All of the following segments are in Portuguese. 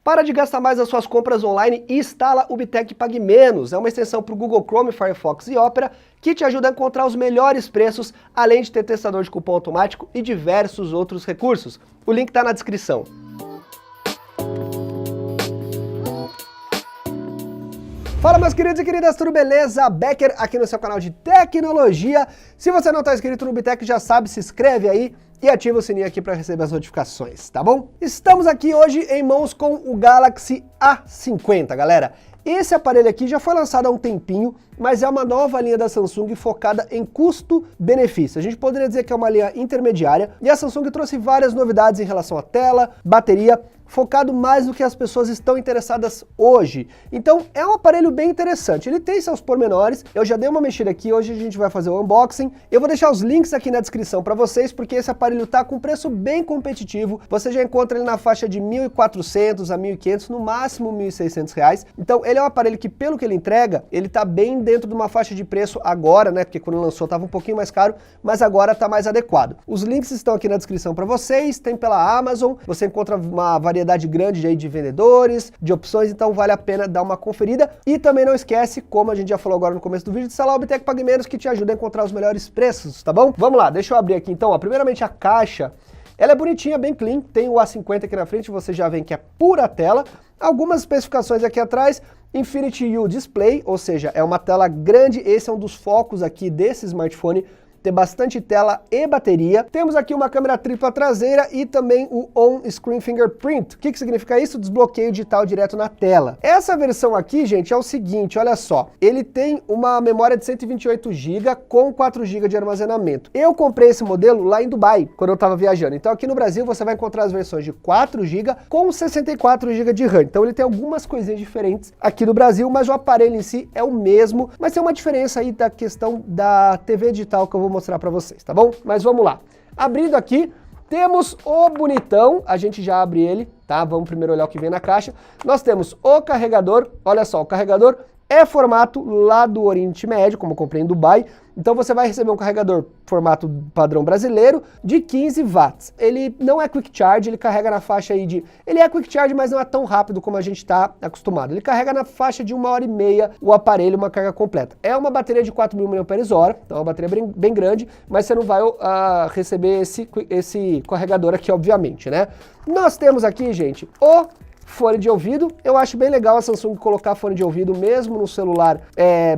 Para de gastar mais nas suas compras online e instala o Bitec Pague Menos. É uma extensão para o Google Chrome, Firefox e Opera que te ajuda a encontrar os melhores preços, além de ter testador de cupom automático e diversos outros recursos. O link está na descrição. Fala, meus queridos e queridas, tudo beleza? Becker aqui no seu canal de tecnologia. Se você não está inscrito no Bitec, já sabe, se inscreve aí e ativa o sininho aqui para receber as notificações, tá bom? Estamos aqui hoje em mãos com o Galaxy A50, galera. Esse aparelho aqui já foi lançado há um tempinho, mas é uma nova linha da Samsung focada em custo-benefício. A gente poderia dizer que é uma linha intermediária, e a Samsung trouxe várias novidades em relação à tela, bateria, focado mais no que as pessoas estão interessadas hoje. Então é um aparelho bem interessante, ele tem seus pormenores, eu já dei uma mexida aqui, hoje a gente vai fazer o unboxing, eu vou deixar os links aqui na descrição para vocês, porque esse aparelho tá com preço bem competitivo, você já encontra ele na faixa de 1.400 a 1.500, no máximo 1.600 reais, então ele é um aparelho que, pelo que ele entrega, ele tá bem dentro de uma faixa de preço agora, né, porque quando lançou tava um pouquinho mais caro, mas agora tá mais adequado. Os links estão aqui na descrição para vocês, tem pela Amazon, você encontra uma variedade grande aí de vendedores, de opções, então vale a pena dar uma conferida. E também não esquece, como a gente já falou agora no começo do vídeo, de instalar o Bitec Pague Menos, que te ajuda a encontrar os melhores preços, tá bom? Vamos lá, deixa eu abrir aqui então, ó. Primeiramente a caixa, ela é bonitinha, bem clean, tem o A50 aqui na frente, você já vê que é pura tela. Algumas especificações aqui atrás, Infinity U Display, ou seja, é uma tela grande, esse é um dos focos aqui desse smartphone, ter bastante tela e bateria. Temos aqui uma câmera tripla traseira e também o On-Screen Fingerprint. O que significa isso? Desbloqueio digital direto na tela. Essa versão aqui, gente, é o seguinte, olha só, ele tem uma memória de 128 GB com 4 GB de armazenamento. Eu comprei esse modelo lá em Dubai, quando eu estava viajando. Então aqui no Brasil você vai encontrar as versões de 4 GB com 64 GB de RAM. Então ele tem algumas coisinhas diferentes aqui no Brasil, mas o aparelho em si é o mesmo, mas tem uma diferença aí da questão da TV digital que eu vou mostrar para vocês, tá bom? Mas vamos lá. Abrindo aqui, temos o bonitão, a gente já abre ele, tá? Vamos primeiro olhar o que vem na caixa. Nós temos o carregador, olha só, o carregador é formato lá do Oriente Médio, como eu comprei em Dubai, então você vai receber um carregador formato padrão brasileiro de 15 watts. Ele não é Quick Charge, ele carrega na faixa aí de... Ele é Quick Charge, mas não é tão rápido como a gente está acostumado. Ele carrega na faixa de 1h30 o aparelho, uma carga completa. É uma bateria de 4.000 mAh, então é uma bateria bem grande, mas você não vai receber esse carregador aqui, obviamente, né? Nós temos aqui, gente, o fone de ouvido. Eu acho bem legal a Samsung colocar fone de ouvido mesmo no celular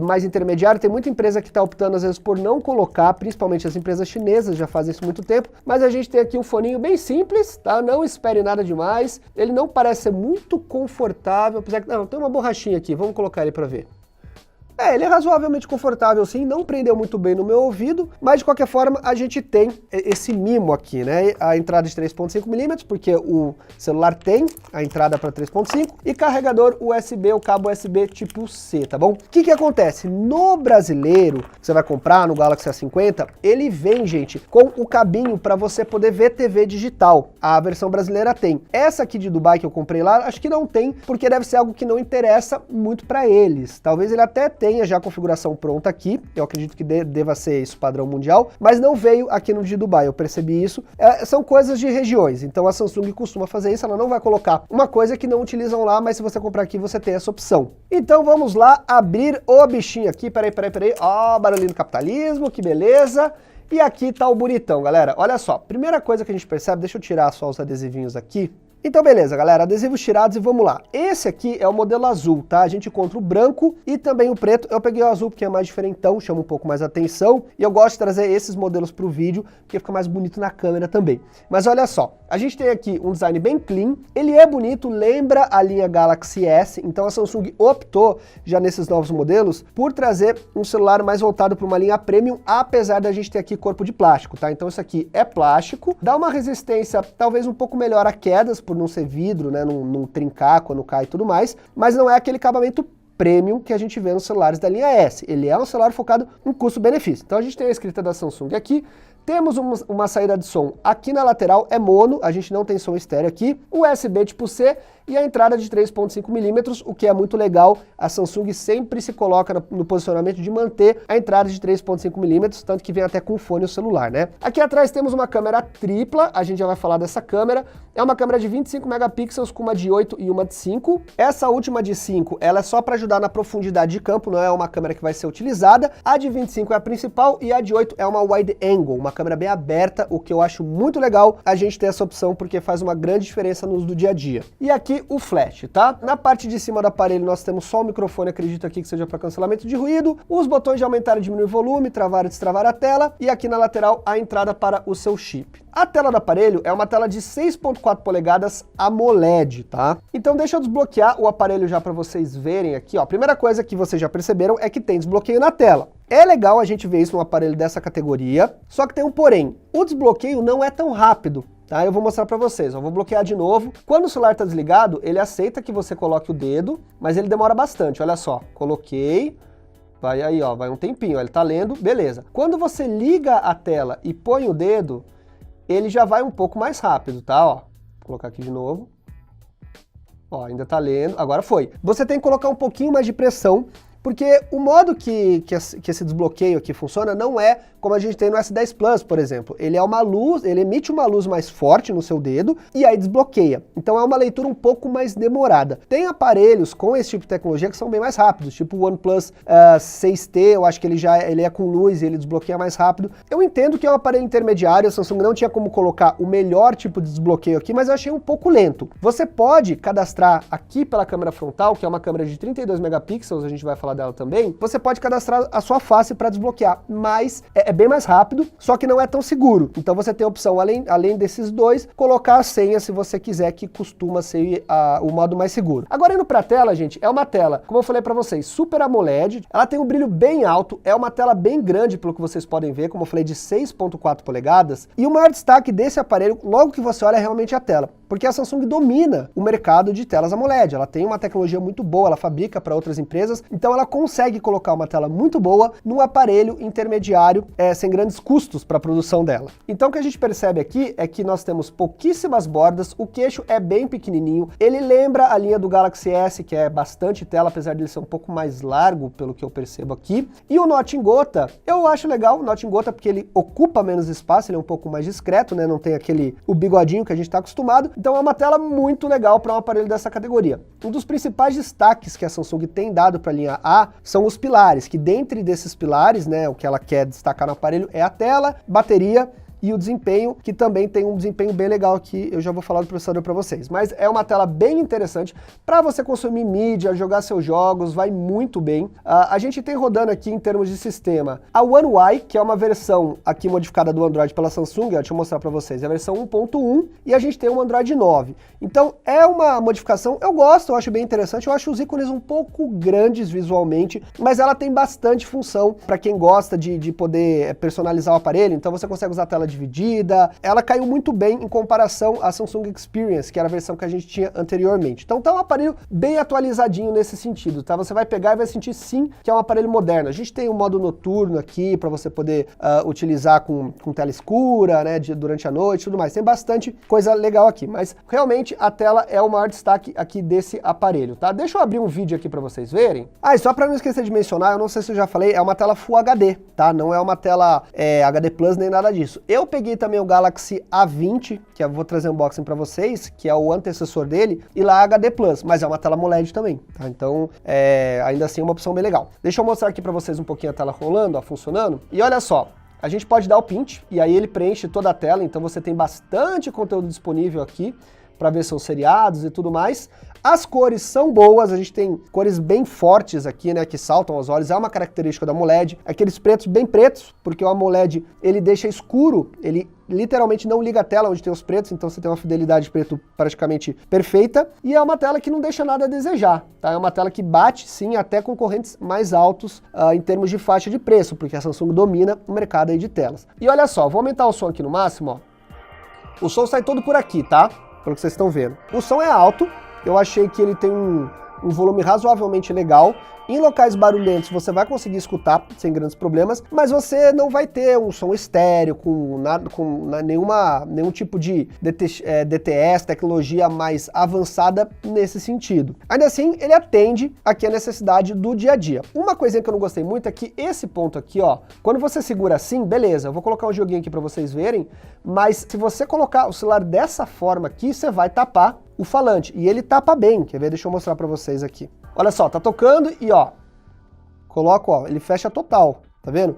mais intermediário. Tem muita empresa que está optando às vezes por não colocar, principalmente as empresas chinesas já fazem isso há muito tempo, mas a gente tem aqui um foninho bem simples, tá? Não espere nada demais. Ele não parece ser muito confortável, apesar que não, tem uma borrachinha aqui, vamos colocar ele para ver. Ele é razoavelmente confortável sim, não prendeu muito bem no meu ouvido, mas de qualquer forma a gente tem esse mimo aqui, né? A entrada de 3.5mm, porque o celular tem a entrada para 3.5 e carregador USB, o cabo USB tipo C, tá bom? O que acontece? No brasileiro, você vai comprar no Galaxy A50, ele vem, gente, com o cabinho para você poder ver TV digital. A versão brasileira tem. Essa aqui de Dubai que eu comprei lá, acho que não tem, porque deve ser algo que não interessa muito para eles. Talvez ele até tenha já a configuração pronta aqui, eu acredito que deva ser isso padrão mundial, mas não veio aqui no de Dubai, eu percebi isso. São coisas de regiões, então a Samsung costuma fazer isso, ela não vai colocar uma coisa que não utilizam lá, mas se você comprar aqui você tem essa opção. Então vamos lá abrir o bichinho aqui, peraí, ó, barulhinho do capitalismo, que beleza. E aqui tá o bonitão, galera, olha só, primeira coisa que a gente percebe, deixa eu tirar só os adesivinhos aqui. Então beleza, galera, adesivos tirados e vamos lá. Esse aqui é o modelo azul, tá? A gente encontra o branco e também o preto. Eu peguei o azul porque é mais diferentão, chama um pouco mais a atenção. E eu gosto de trazer esses modelos para o vídeo, porque fica mais bonito na câmera também. Mas olha só, a gente tem aqui um design bem clean. Ele é bonito, lembra a linha Galaxy S. Então a Samsung optou, já nesses novos modelos, por trazer um celular mais voltado para uma linha premium, apesar da gente ter aqui corpo de plástico, tá? Então isso aqui é plástico, dá uma resistência talvez um pouco melhor a quedas, por não ser vidro, né, não trincar quando cai e tudo mais, mas não é aquele acabamento premium que a gente vê nos celulares da linha S. Ele é um celular focado em custo-benefício. Então a gente tem a escrita da Samsung aqui, temos uma saída de som aqui na lateral, é mono, a gente não tem som estéreo aqui, USB tipo C, e a entrada de 3.5mm, o que é muito legal. A Samsung sempre se coloca no posicionamento de manter a entrada de 3.5mm, tanto que vem até com o fone e o celular, né? Aqui atrás temos uma câmera tripla, a gente já vai falar dessa câmera. É uma câmera de 25 megapixels com uma de 8 e uma de 5. Essa última de 5, ela é só para ajudar na profundidade de campo, não é uma câmera que vai ser utilizada. A de 25 é a principal e a de 8 é uma wide angle, uma câmera bem aberta, o que eu acho muito legal a gente ter essa opção porque faz uma grande diferença no uso do dia a dia. E aqui o flash, tá? Na parte de cima do aparelho nós temos só o microfone, acredito aqui que seja para cancelamento de ruído, os botões de aumentar e diminuir o volume, travar e destravar a tela, e aqui na lateral a entrada para o seu chip. A tela do aparelho é uma tela de 6.4 polegadas AMOLED, tá? Então deixa eu desbloquear o aparelho já para vocês verem aqui, ó. A primeira coisa que vocês já perceberam é que tem desbloqueio na tela. É legal a gente ver isso num aparelho dessa categoria, só que tem um porém. O desbloqueio não é tão rápido. Tá, eu vou mostrar para vocês, eu vou bloquear de novo. Quando o celular está desligado, ele aceita que você coloque o dedo, mas ele demora bastante, olha só. Coloquei, vai aí, ó, vai um tempinho, ó, ele tá lendo, beleza. Quando você liga a tela e põe o dedo, ele já vai um pouco mais rápido, tá, ó. Vou colocar aqui de novo. Ó, ainda tá lendo, agora foi. Você tem que colocar um pouquinho mais de pressão, porque o modo que esse desbloqueio aqui funciona não é como a gente tem no S10 Plus, por exemplo. Ele é uma luz, ele emite uma luz mais forte no seu dedo e aí desbloqueia. Então é uma leitura um pouco mais demorada. Tem aparelhos com esse tipo de tecnologia que são bem mais rápidos, tipo o OnePlus 6T, eu acho que ele é com luz e ele desbloqueia mais rápido. Eu entendo que é um aparelho intermediário, a Samsung não tinha como colocar o melhor tipo de desbloqueio aqui, mas eu achei um pouco lento. Você pode cadastrar aqui pela câmera frontal, que é uma câmera de 32 megapixels, a gente vai falar dela também, você pode cadastrar a sua face para desbloquear, mas é bem mais rápido, só que não é tão seguro. Então você tem a opção, além desses dois, colocar a senha se você quiser, que costuma ser o modo mais seguro. Agora indo para a tela, gente, é uma tela, como eu falei para vocês, Super AMOLED, ela tem um brilho bem alto, é uma tela bem grande, pelo que vocês podem ver, como eu falei, de 6.4 polegadas, e o maior destaque desse aparelho, logo que você olha, é realmente a tela, porque a Samsung domina o mercado de telas AMOLED, ela tem uma tecnologia muito boa, ela fabrica para outras empresas, então ela consegue colocar uma tela muito boa num aparelho intermediário, sem grandes custos para a produção dela. Então o que a gente percebe aqui é que nós temos pouquíssimas bordas, o queixo é bem pequenininho, ele lembra a linha do Galaxy S, que é bastante tela, apesar de ele ser um pouco mais largo, pelo que eu percebo aqui. E o Note em gota, eu acho legal o Note em gota porque ele ocupa menos espaço, ele é um pouco mais discreto, né? Não tem o bigodinho que a gente está acostumado, então é uma tela muito legal para um aparelho dessa categoria. Um dos principais destaques que a Samsung tem dado para a linha A são os pilares, que dentre desses pilares, né, o que ela quer destacar no aparelho é a tela, bateria e o desempenho, que também tem um desempenho bem legal aqui, eu já vou falar do processador para vocês. Mas é uma tela bem interessante para você consumir mídia, jogar seus jogos, vai muito bem. A gente tem rodando aqui em termos de sistema a One UI, que é uma versão aqui modificada do Android pela Samsung, deixa eu mostrar para vocês, é a versão 1.1 e a gente tem um Android 9. Então é uma modificação, eu gosto, eu acho bem interessante, eu acho os ícones um pouco grandes visualmente, mas ela tem bastante função para quem gosta de poder personalizar o aparelho, então você consegue usar a tela dividida, ela caiu muito bem em comparação à Samsung Experience, que era a versão que a gente tinha anteriormente. Então tá um aparelho bem atualizadinho nesse sentido, tá? Você vai pegar e vai sentir sim que é um aparelho moderno. A gente tem um modo noturno aqui para você poder utilizar com tela escura, né, durante a noite e tudo mais. Tem bastante coisa legal aqui, mas realmente a tela é o maior destaque aqui desse aparelho, tá? Deixa eu abrir um vídeo aqui para vocês verem. E só para não esquecer de mencionar, eu não sei se eu já falei, é uma tela Full HD, tá? Não é uma tela HD Plus nem nada disso. Eu peguei também o Galaxy A20, que eu vou trazer um unboxing para vocês, que é o antecessor dele, e lá HD Plus, mas é uma tela AMOLED também, tá? Então, ainda assim é uma opção bem legal. Deixa eu mostrar aqui para vocês um pouquinho a tela rolando, ó, funcionando, e olha só, a gente pode dar o pinch, e aí ele preenche toda a tela, então você tem bastante conteúdo disponível aqui, para ver seus seriados e tudo mais. As cores são boas, a gente tem cores bem fortes aqui, né, que saltam aos olhos, é uma característica da AMOLED, aqueles pretos bem pretos, porque o AMOLED, ele deixa escuro, ele literalmente não liga a tela onde tem os pretos, então você tem uma fidelidade de preto praticamente perfeita, e é uma tela que não deixa nada a desejar, tá? É uma tela que bate, sim, até concorrentes mais altos em termos de faixa de preço, porque a Samsung domina o mercado aí de telas. E olha só, vou aumentar o som aqui no máximo, ó. O som sai todo por aqui, tá? Pelo que vocês estão vendo. O som é alto, eu achei que ele tem um um volume razoavelmente legal. Em locais barulhentos você vai conseguir escutar sem grandes problemas, mas você não vai ter um som estéreo com nenhum tipo de DTS, tecnologia mais avançada nesse sentido. Ainda assim, ele atende aqui a necessidade do dia a dia. Uma coisinha que eu não gostei muito é que esse ponto aqui, ó, quando você segura assim, beleza, eu vou colocar um joguinho aqui para vocês verem, mas se você colocar o celular dessa forma aqui, você vai tapar o falante, e ele tapa bem, quer ver? Deixa eu mostrar para vocês aqui. Olha só, tá tocando e ó, coloco, ó, ele fecha total, tá vendo?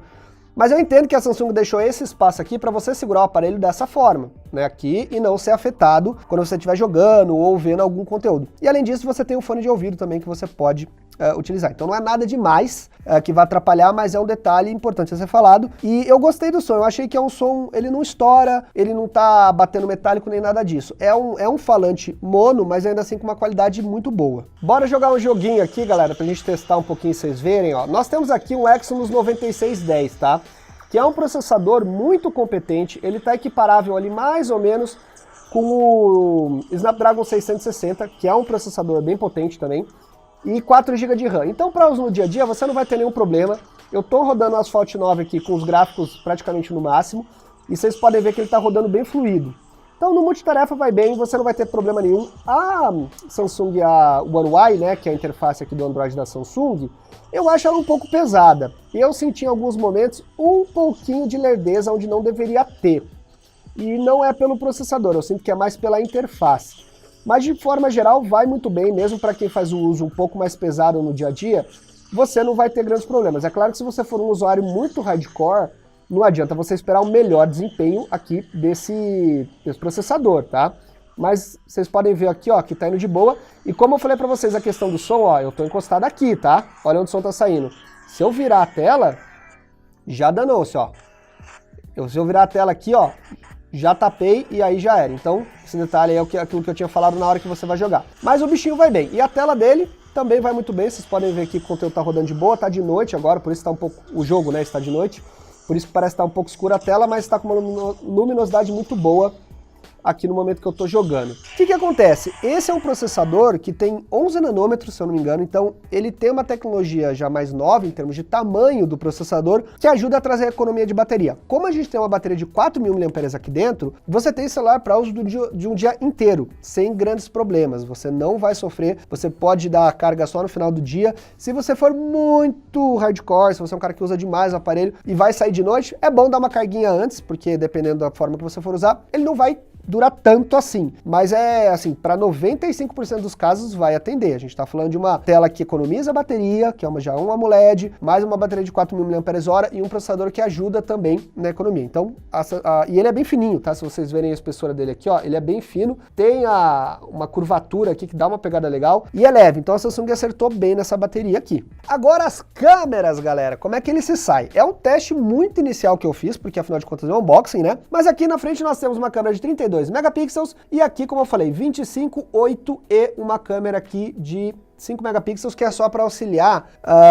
Mas eu entendo que a Samsung deixou esse espaço aqui para você segurar o aparelho dessa forma, né, aqui, e não ser afetado quando você estiver jogando ou vendo algum conteúdo. E além disso, você tem um fone de ouvido também que você pode utilizar. Então não é nada demais que vai atrapalhar, mas é um detalhe importante a ser falado. E eu gostei do som, eu achei que é um som, ele não estoura, ele não tá batendo metálico nem nada disso. É um falante mono, mas ainda assim com uma qualidade muito boa. Bora jogar um joguinho aqui, galera, pra gente testar um pouquinho e vocês verem, ó. Nós temos aqui um Exynos 9610, tá? Que é um processador muito competente, ele tá equiparável ali mais ou menos com o Snapdragon 660, que é um processador bem potente também, e 4 GB de RAM. Então, para uso no dia a dia, você não vai ter nenhum problema. Eu estou rodando o Asphalt 9 aqui com os gráficos praticamente no máximo, e vocês podem ver que ele está rodando bem fluido. Então, no multitarefa vai bem, você não vai ter problema nenhum. A Samsung, a One UI, né, que é a interface aqui do Android da Samsung, eu acho ela um pouco pesada. Eu senti em alguns momentos um pouquinho de lerdeza onde não deveria ter. E não é pelo processador, eu sinto que é mais pela interface. Mas de forma geral vai muito bem, mesmo para quem faz o uso um pouco mais pesado no dia a dia, você não vai ter grandes problemas. É claro que se você for um usuário muito hardcore, não adianta você esperar um melhor desempenho aqui desse processador, tá? Mas vocês podem ver aqui, ó, que tá indo de boa. E como eu falei para vocês a questão do som, ó, eu tô encostado aqui, tá? Olha onde o som tá saindo. Se eu virar a tela, já danou-se, ó. Se eu virar a tela aqui, ó, já tapei e aí já era. Então, esse detalhe aí é aquilo que eu tinha falado na hora que você vai jogar. Mas o bichinho vai bem. E a tela dele também vai muito bem. Vocês podem ver aqui que o conteúdo tá rodando de boa. Tá de noite agora, por isso tá um pouco... O jogo, né, está de noite. Por isso que parece estar um pouco escura a tela, mas está com uma luminosidade muito boa aqui no momento que eu estou jogando. O que acontece? Esse é um processador que tem 11 nanômetros, se eu não me engano, então ele tem uma tecnologia já mais nova em termos de tamanho do processador, que ajuda a trazer economia de bateria. Como a gente tem uma bateria de 4.000 mAh aqui dentro, você tem celular para uso de um dia inteiro, sem grandes problemas. Você não vai sofrer, você pode dar a carga só no final do dia. Se você for muito hardcore, se você é um cara que usa demais o aparelho e vai sair de noite, é bom dar uma carguinha antes, porque dependendo da forma que você for usar, ele não vai durar tanto assim, mas é assim, para 95% dos casos vai atender. A gente está falando de uma tela que economiza a bateria, que é já um AMOLED, mais uma bateria de 4.000 mAh e um processador que ajuda também na economia. Então, e ele é bem fininho, tá? Se vocês verem a espessura dele aqui, ó, ele é bem fino, tem uma curvatura aqui que dá uma pegada legal e é leve. Então a Samsung acertou bem nessa bateria aqui. Agora as câmeras, galera, como é que ele se sai? É um teste muito inicial que eu fiz, porque afinal de contas é um unboxing, né? Mas aqui na frente nós temos uma câmera de 32 megapixels e aqui, como eu falei, 25/8 e uma câmera aqui de 5 megapixels, que é só para auxiliar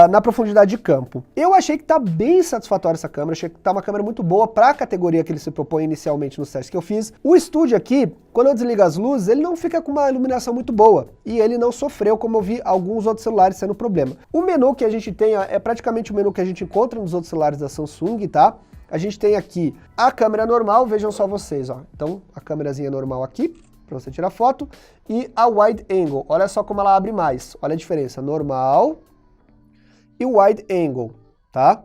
na profundidade de campo. Eu achei que tá bem satisfatória essa câmera, achei que tá uma câmera muito boa para a categoria que ele se propõe inicialmente nos testes que eu fiz. O estúdio aqui, quando eu desligo as luzes, ele não fica com uma iluminação muito boa, e ele não sofreu, como eu vi alguns outros celulares sendo problema. O menu que a gente tem é praticamente o menu que a gente encontra nos outros celulares da Samsung, tá? A gente tem aqui a câmera normal, vejam só vocês, ó. Então, a câmerazinha normal aqui, para você tirar foto, e a wide angle. Olha só como ela abre mais. Olha a diferença, normal e wide angle, tá?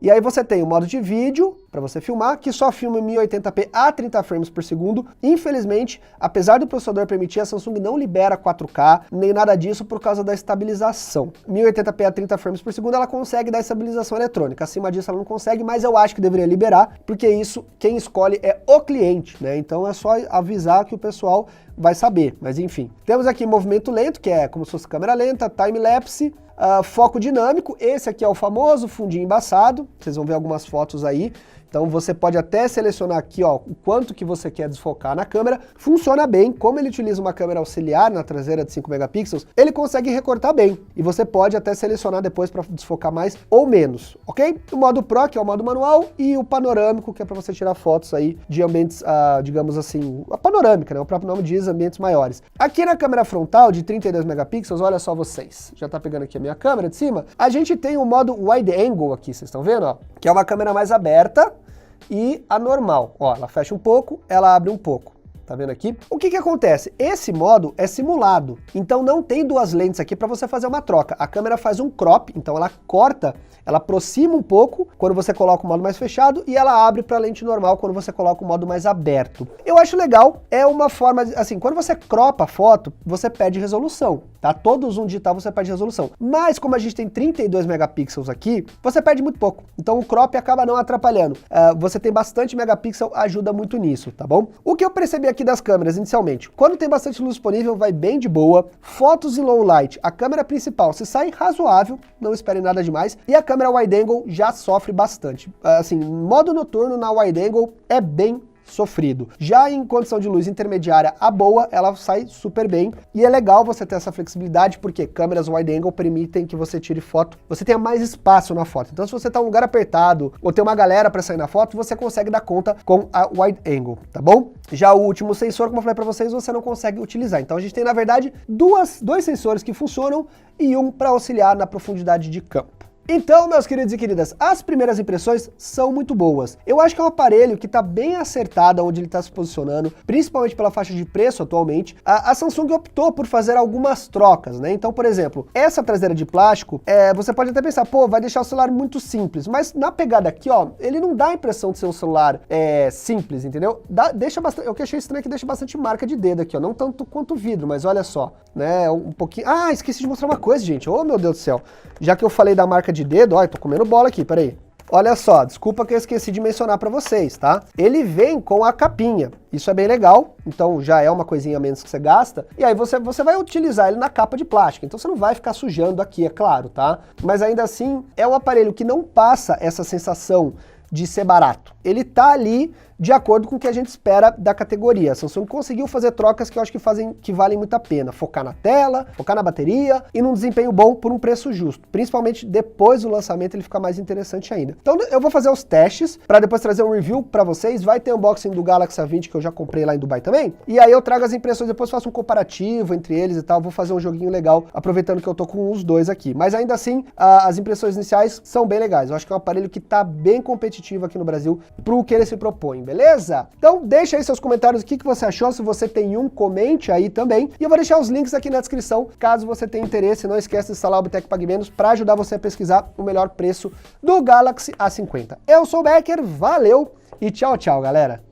E aí você tem o modo de vídeo, para você filmar, que só filma em 1080p a 30 frames por segundo. Infelizmente, apesar do processador permitir, a Samsung não libera 4K, nem nada disso por causa da estabilização. 1080p a 30 frames por segundo, ela consegue dar estabilização eletrônica. Acima disso ela não consegue, mas eu acho que deveria liberar, porque isso, quem escolhe é o cliente, né? Então é só avisar que o pessoal vai saber, mas enfim. Temos aqui movimento lento, que é como se fosse câmera lenta, time-lapse, foco dinâmico, esse aqui é o famoso fundinho embaçado, vocês vão ver algumas fotos aí, Então você pode até selecionar aqui, ó, o quanto que você quer desfocar na câmera. Funciona bem, como ele utiliza uma câmera auxiliar na traseira de 5 megapixels, ele consegue recortar bem. E você pode até selecionar depois para desfocar mais ou menos, ok? O modo Pro, que é o modo manual, e o panorâmico, que é para você tirar fotos aí de ambientes, digamos assim, a panorâmica, né? O próprio nome diz ambientes maiores. Aqui na câmera frontal de 32 megapixels, olha só vocês, já tá pegando aqui a minha câmera de cima, a gente tem o modo Wide Angle aqui, vocês estão vendo, ó? Que é uma câmera mais aberta e a normal. Ó, ela fecha um pouco, ela abre um pouco. Tá vendo aqui? O que que acontece? Esse modo é simulado, então não tem duas lentes aqui para você fazer uma troca. A câmera faz um crop, então ela corta, ela aproxima um pouco quando você coloca o modo mais fechado e ela abre para lente normal quando você coloca o modo mais aberto. Eu acho legal, é uma forma, assim, quando você cropa a foto, você perde resolução, tá? Todo zoom digital você perde resolução. Mas como a gente tem 32 megapixels aqui, você perde muito pouco. Então o crop acaba não atrapalhando. Você tem bastante megapixel, ajuda muito nisso, tá bom? O que eu percebi aqui das câmeras inicialmente, quando tem bastante luz disponível, vai bem de boa. Fotos em low light, a câmera principal se sai razoável, não esperem nada demais, e a câmera wide angle já sofre bastante. Assim, modo noturno na wide angle é bem sofrido. Já em condição de luz intermediária a boa, ela sai super bem, e é legal você ter essa flexibilidade, porque câmeras wide angle permitem que você tire foto, você tenha mais espaço na foto. Então se você tá em um lugar apertado, ou tem uma galera para sair na foto, você consegue dar conta com a wide angle, tá bom? Já o último sensor, como eu falei para vocês, você não consegue utilizar. Então a gente tem, na verdade, dois sensores que funcionam e um para auxiliar na profundidade de campo. Então, meus queridos e queridas, as primeiras impressões são muito boas. Eu acho que é um aparelho que está bem acertado onde ele está se posicionando, principalmente pela faixa de preço atualmente. A Samsung optou por fazer algumas trocas, né? Então, por exemplo, essa traseira de plástico, você pode até pensar, pô, vai deixar o celular muito simples, mas na pegada aqui, ó, ele não dá a impressão de ser um celular simples, entendeu? Deixa bastante, eu que achei estranho é que deixa bastante marca de dedo aqui, ó, não tanto quanto o vidro, mas olha só, né, um pouquinho... Ah, esqueci de mostrar uma coisa, gente, oh meu Deus do céu, já que eu falei da marca de dedo, ó, eu tô comendo bola aqui, peraí. Olha só, desculpa que eu esqueci de mencionar para vocês, tá? Ele vem com a capinha, isso é bem legal, então já é uma coisinha a menos que você gasta, e aí você vai utilizar ele na capa de plástico, então você não vai ficar sujando aqui, é claro, tá? Mas ainda assim, é um aparelho que não passa essa sensação de ser barato. Ele tá ali de acordo com o que a gente espera da categoria. A Samsung conseguiu fazer trocas que eu acho que valem muito a pena. Focar na tela, focar na bateria e num desempenho bom por um preço justo. Principalmente depois do lançamento ele fica mais interessante ainda. Então eu vou fazer os testes para depois trazer um review para vocês. Vai ter unboxing do Galaxy A20 que eu já comprei lá em Dubai também. E aí eu trago as impressões, depois faço um comparativo entre eles e tal. Vou fazer um joguinho legal, aproveitando que eu tô com os dois aqui. Mas ainda assim, as impressões iniciais são bem legais. Eu acho que é um aparelho que tá bem competitivo aqui no Brasil pro que ele se propõe, beleza? Então deixa aí seus comentários o que você achou, se você tem um, comente aí também. E eu vou deixar os links aqui na descrição, caso você tenha interesse. Não esqueça de instalar o Bitec Pague Menos para ajudar você a pesquisar o melhor preço do Galaxy A50. Eu sou o Becker, valeu e tchau, tchau, galera!